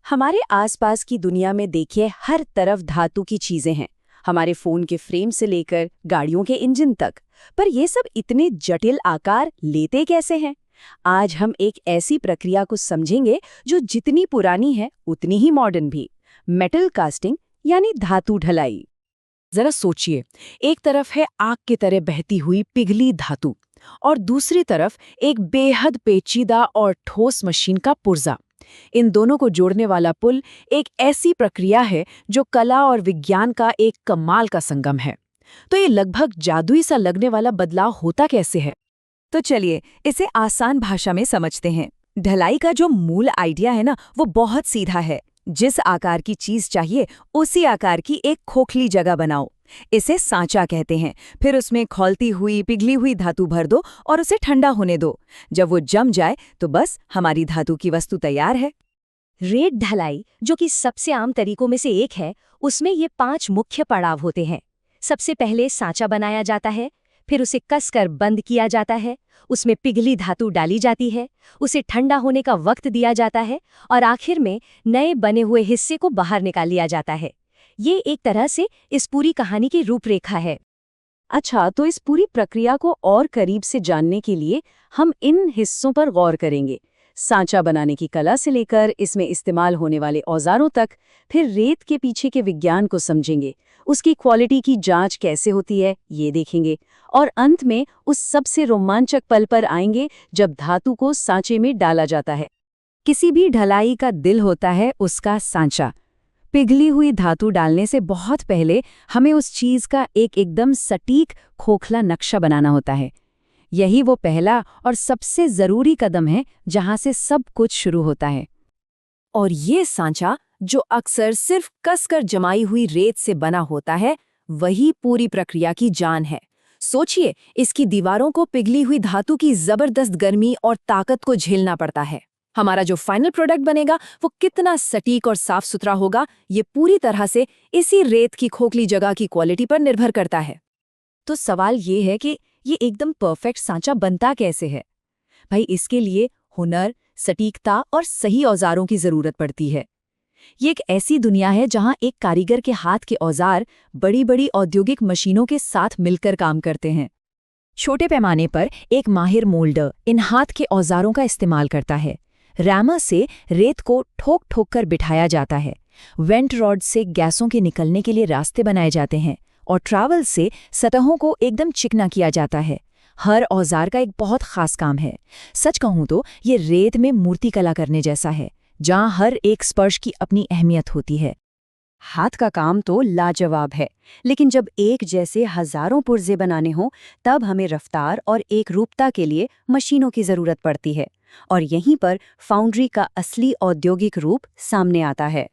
हमारे आसपास की दुनिया में देखिए हर तरफ धातु की चीजें हैं। हमारे फोन के फ्रेम से लेकर गाड़ियों के इंजन तक। पर ये सब इतने जटिल आकार लेते कैसे हैं? आज हम एक ऐसी प्रक्रिया को समझेंगे जो जितनी पुरानी है उतनी ही मॉडर्न भी। मेटल कास्टिंग यानी धातु ढलाई। जरा सोचिए, एक तरफ है आग की तरह बहती हुई पिघली धातु और दूसरी तरफ एक बेहद पेचीदा और ठोस मशीन का पुर्जा। इन दोनों को जोड़ने वाला पुल एक ऐसी प्रक्रिया है जो कला और विज्ञान का एक कमाल का संगम है। तो ये लगभग जादुई सा लगने वाला बदलाव होता कैसे है? तो चलिए इसे आसान भाषा में समझते हैं। ढलाई का जो मूल आइडिया है ना, वो बहुत सीधा है। जिस आकार की चीज चाहिए उसी आकार की एक खोखली जगह बनाओ। इसे सांचा कहते हैं। फिर उसमें खौलती हुई पिघली हुई धातु भर दो और उसे ठंडा होने दो। जब वो जम जाए तो बस हमारी धातु की वस्तु तैयार है। रेत ढलाई, जो कि सबसे आम तरीकों में से एक है, उसमें ये 5 मुख्य पड़ाव होते हैं। सबसे पहले सांचा बनाया जाता है, फिर उसे कसकर बंद किया जाता है, उसमें पिघली धातु डाली जाती है, उसे ठंडा होने का वक्त दिया जाता है और आखिर में नए बने हुए हिस्से को बाहर निकाल लिया जाता है। ये एक तरह से इस पूरी कहानी की रूपरेखा है। अच्छा, तो इस पूरी प्रक्रिया को और करीब से जानने के लिए हम इन हिस्सों पर गौर करेंगे। सांचा बनाने की कला से लेकर इसमें इस्तेमाल होने वाले औजारों तक, फिर रेत के पीछे के विज्ञान को समझेंगे, उसकी क्वालिटी की जांच कैसे होती है ये देखेंगे, और अंत में उस सबसे रोमांचक पल पर आएंगे जब धातु को सांचे में डाला जाता है। किसी भी ढलाई का दिल होता है उसका सांचा। पिघली हुई धातु डालने से बहुत पहले हमें उस चीज का एक एकदम सटीक खोखला नक्शा बनाना होता है। यही वो पहला और सबसे जरूरी कदम है जहां से सब कुछ शुरू होता है। और ये सांचा, जो अक्सर सिर्फ कसकर जमाई हुई रेत से बना होता है, वही पूरी प्रक्रिया की जान है। सोचिए, इसकी दीवारों को पिघली हुई धातु की जबरदस्त गर्मी और ताकत को झेलना पड़ता है। हमारा जो फाइनल प्रोडक्ट बनेगा वो कितना सटीक और साफ सुथरा होगा, ये पूरी तरह से इसी रेत की खोखली जगह की क्वालिटी पर निर्भर करता है। तो सवाल ये है कि ये एकदम परफेक्ट सांचा बनता कैसे है? भाई, इसके लिए हुनर, सटीकता और सही औजारों की जरूरत पड़ती है। ये एक ऐसी दुनिया है जहां एक कारीगर के हाथ के औजार बड़ी बड़ी औद्योगिक मशीनों के साथ मिलकर काम करते हैं। छोटे पैमाने पर एक माहिर मोल्डर इन हाथ के औजारों का इस्तेमाल करता है। रैमर से रेत को ठोक ठोक कर बिठाया जाता है। वेंट रॉड से गैसों के निकलने के लिए रास्ते बनाए जाते हैं और ट्रैवल से सतहों को एकदम चिकना किया जाता है। हर औजार का एक बहुत खास काम है। सच कहूं तो ये रेत में मूर्ति कला करने जैसा है, जहां हर एक स्पर्श की अपनी अहमियत होती है। हाथ का काम तो लाजवाब है, लेकिन जब एक जैसे हजारों पुर्जे बनाने हों तब हमें रफ्तार और एक रूपता के लिए मशीनों की जरूरत पड़ती है। और यहीं पर फाउंड्री का असली औद्योगिक रूप सामने आता है।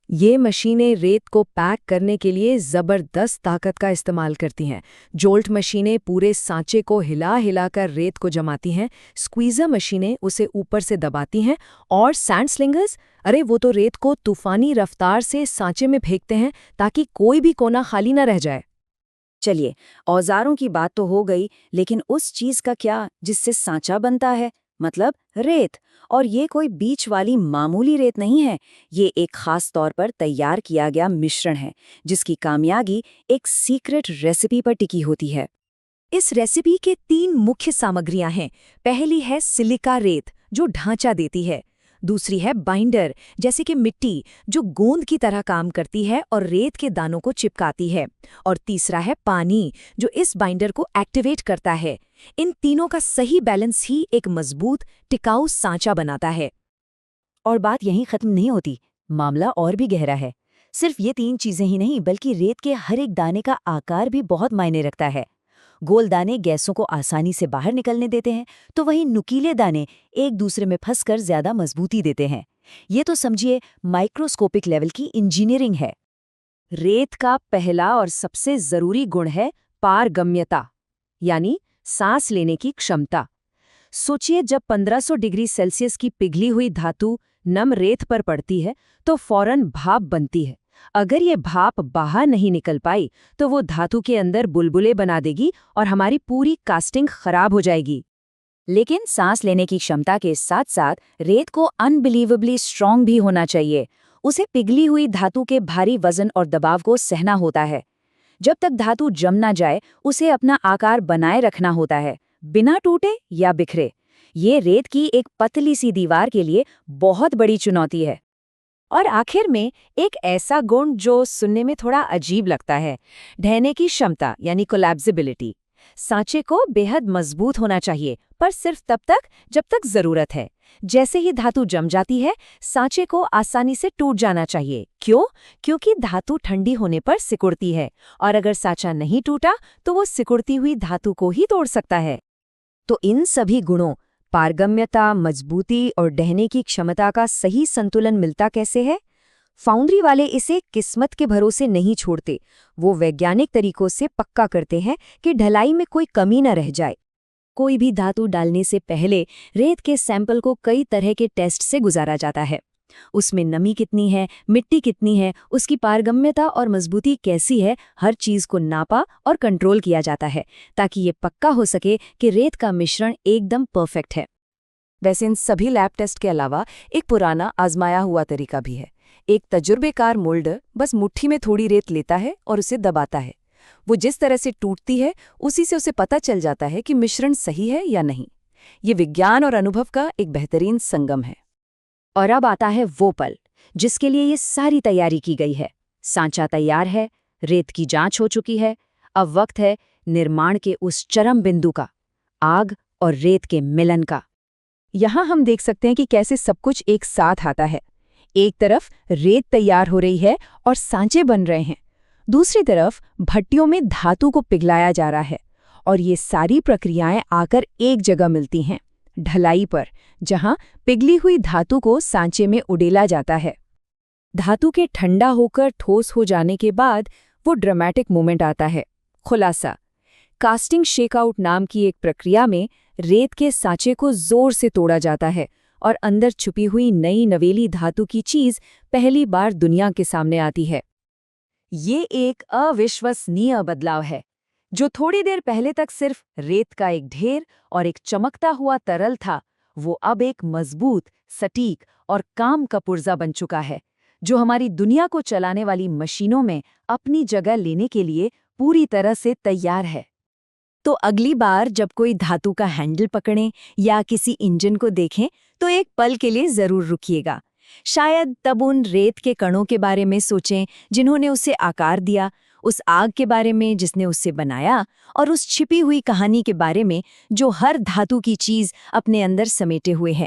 ये मशीनें रेत को पैक करने के लिए जबरदस्त ताकत का इस्तेमाल करती हैं। जोल्ट मशीनें पूरे सांचे को हिला हिलाकर रेत को जमाती हैं, स्क्वीज़र मशीनें उसे ऊपर से दबाती हैं, और सैंड स्लिंगर्स, अरे वो तो रेत को तूफानी रफ्तार से सांचे में फेंकते हैं ताकि कोई भी कोना खाली न रह जाए। चलिए, औजारों की बात तो हो गई, लेकिन उस चीज का क्या जिससे सांचा बनता है, मतलब रेत। और ये कोई बीच वाली मामूली रेत नहीं है, ये एक खास तौर पर तैयार किया गया मिश्रण है जिसकी कामयाबी एक सीक्रेट रेसिपी पर टिकी होती है। इस रेसिपी के 3 मुख्य सामग्रियां हैं। पहली है सिलिका रेत, जो ढांचा देती है। दूसरी है बाइंडर, जैसे कि मिट्टी, जो गोंद की तरह काम करती है और रेत के दानों को चिपकाती है। और तीसरा है पानी, जो इस बाइंडर को एक्टिवेट करता है। इन तीनों का सही बैलेंस ही एक मजबूत, टिकाऊ सांचा बनाता है। और बात यहीं खत्म नहीं होती, मामला और भी गहरा है। सिर्फ ये 3 चीजें ही नहीं, बल्कि रेत के हर एक दाने का आकार भी बहुत मायने रखता है। गोल दाने गैसों को आसानी से बाहर निकलने देते हैं, तो वहीं नुकीले दाने एक दूसरे में फंसकर ज्यादा मजबूती देते हैं। ये तो समझिए माइक्रोस्कोपिक लेवल की इंजीनियरिंग है। रेत का पहला और सबसे जरूरी गुण है पारगम्यता, यानी सांस लेने की क्षमता। सोचिए, जब 1500 डिग्री सेल्सियस की पिघली हुई धातु नम रेत पर पड़ती है तो फौरन भाप बनती है। अगर ये भाप बाहर नहीं निकल पाई तो वो धातु के अंदर बुलबुले बना देगी और हमारी पूरी कास्टिंग खराब हो जाएगी। लेकिन सांस लेने की क्षमता के साथ साथ रेत को अनबिलीवेबली स्ट्रॉन्ग भी होना चाहिए। उसे पिघली हुई धातु के भारी वजन और दबाव को सहना होता है। जब तक धातु जम ना जाए उसे अपना आकार बनाए रखना होता है, बिना टूटे या बिखरे। ये रेत की एक पतली सी दीवार के लिए बहुत बड़ी चुनौती है। और आखिर में एक ऐसा गुण जो सुनने में थोड़ा अजीब लगता है, ढहने की क्षमता यानी कोलैप्सिबिलिटी। सांचे को बेहद मजबूत होना चाहिए, पर सिर्फ तब तक जब तक जरूरत है। जैसे ही धातु जम जाती है, सांचे को आसानी से टूट जाना चाहिए। क्यों? क्योंकि धातु ठंडी होने पर सिकुड़ती है, और अगर सांचा नहीं टूटा तो वो सिकुड़ती हुई धातु को ही तोड़ सकता है। तो इन सभी गुणों, पारगम्यता, मजबूती और ढहने की क्षमता का सही संतुलन मिलता कैसे है? फाउंड्री वाले इसे किस्मत के भरोसे नहीं छोड़ते। वो वैज्ञानिक तरीकों से पक्का करते हैं कि ढलाई में कोई कमी न रह जाए। कोई भी धातु डालने से पहले रेत के सैंपल को कई तरह के टेस्ट से गुजारा जाता है। उसमें नमी कितनी है, मिट्टी कितनी है, उसकी पारगम्यता और मजबूती कैसी है, हर चीज को नापा और कंट्रोल किया जाता है, ताकि ये पक्का हो सके कि रेत का मिश्रण एकदम परफेक्ट है। वैसे इन सभी लैब टेस्ट के अलावा एक पुराना आजमाया हुआ तरीका भी है। एक तजुर्बेकार मोल्डर बस मुट्ठी में थोड़ी रेत लेता है और उसे दबाता है। वो जिस तरह से टूटती है उसी से उसे पता चल जाता है कि मिश्रण सही है या नहीं। ये विज्ञान और अनुभव का एक बेहतरीन संगम है। और अब आता है वो पल जिसके लिए ये सारी तैयारी की गई है। सांचा तैयार है, रेत की जांच हो चुकी है। अब वक्त है निर्माण के उस चरम बिंदु का, आग और रेत के मिलन का। यहाँ हम देख सकते हैं कि कैसे सब कुछ एक साथ आता है। एक तरफ रेत तैयार हो रही है और सांचे बन रहे हैं, दूसरी तरफ भट्टियों में धातु को पिघलाया जा रहा है, और ये सारी प्रक्रियाएं आकर एक जगह मिलती हैं, ढलाई पर, जहां पिघली हुई धातु को सांचे में उड़ेला जाता है। धातु के ठंडा होकर ठोस हो जाने के बाद वो ड्रामेटिक मोमेंट आता है, खुलासा। कास्टिंग शेकआउट नाम की एक प्रक्रिया में रेत के सांचे को जोर से तोड़ा जाता है और अंदर छुपी हुई नई नवेली धातु की चीज पहली बार दुनिया के सामने आती है। ये एक अविश्वसनीय बदलाव है। जो थोड़ी देर पहले तक सिर्फ रेत का एक ढेर और एक चमकता हुआ तरल था, वो अब एक मजबूत, सटीक और काम का पुर्जा बन चुका है, जो हमारी दुनिया को चलाने वाली मशीनों में अपनी जगह लेने के लिए पूरी तरह से तैयार है। तो अगली बार जब कोई धातु का हैंडल पकड़ें या किसी इंजन को देखें तो एक पल के लिए जरूर रुकिएगा। शायद तब उन रेत के कणों के बारे में सोचें जिन्होंने उसे आकार दिया, उस आग के बारे में जिसने उसे बनाया, और उस छिपी हुई कहानी के बारे में जो हर धातु की चीज अपने अंदर समेटे हुए है।